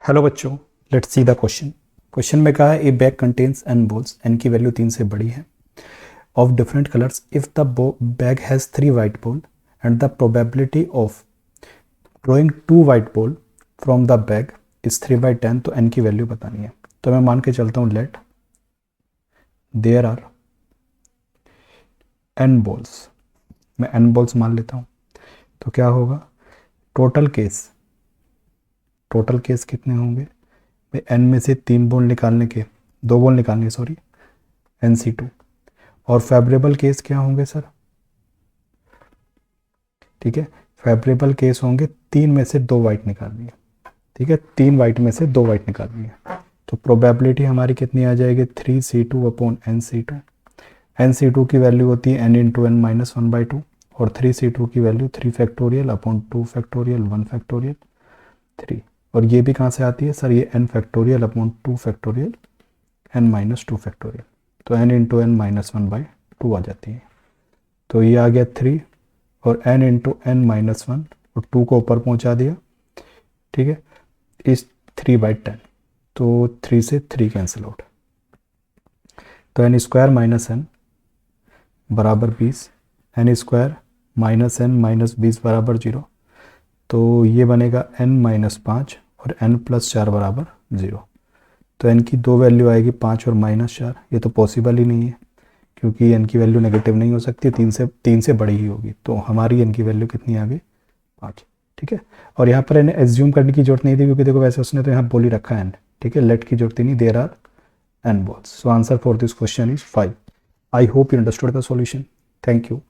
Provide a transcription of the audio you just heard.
Hello बच्चों, let's see the question. Question में कहा है a bag contains n balls, n की वैल्यू 3 से बड़ी है, of different colours if the bag has 3 white ball and the probability of drawing 2 white ball from the bag is 3/10। तो N की वैल्यू बतानी है। तो मैं मान के चलता हूँ let there are n balls, मैं एन बॉल्स मान लेता हूँ। तो क्या होगा, टोटल केस कितने होंगे भाई, एन में से 3 बॉल निकालने के, 2 बॉल निकालने सॉरी, NC2। और फेवरेबल केस क्या होंगे सर, ठीक है, फेवरेबल केस होंगे 3 में से 2 वाइट निकालनी है, ठीक है, 3 वाइट में से 2 वाइट निकालनी है। तो प्रोबेबिलिटी हमारी कितनी आ जाएगी, 3C2/NC2। NC2 की वैल्यू होती है n×n-1/2 और 3C2 की वैल्यू 3 फैक्टोरियल/2 फैक्टोरियल 1 फैक्टोरियल 3। और ये भी कहाँ से आती है सर, ये n×2 फैक्टोरियल n-2 फैक्टोरियल, तो n×n-1/2 आ जाती है। तो ये आ गया 3 और n×n-1 और 2 को ऊपर पहुंचा दिया, ठीक है, इस 3/10। तो 3 से 3 कैंसिल आउट, तो n² - n बराबर 20, n² - n - 20 बराबर 0। तो ये बनेगा n-5 और n+4 बराबर 0। तो n की 2 वैल्यू आएगी 5 और -4। ये तो पॉसिबल ही नहीं है क्योंकि n की वैल्यू नेगेटिव नहीं हो सकती, 3 से बड़ी ही होगी। तो हमारी n की वैल्यू कितनी आ गई, 5, ठीक है। और यहाँ पर इन्हें एज्यूम करने की जरूरत नहीं थी क्योंकि देखो वैसे उसने तो यहाँ बोल ही रखा है n, ठीक है, लेट की जरूरत ही नहीं, there are n balls। So answer for this question is 5। I hope you understood the solution. Thank you.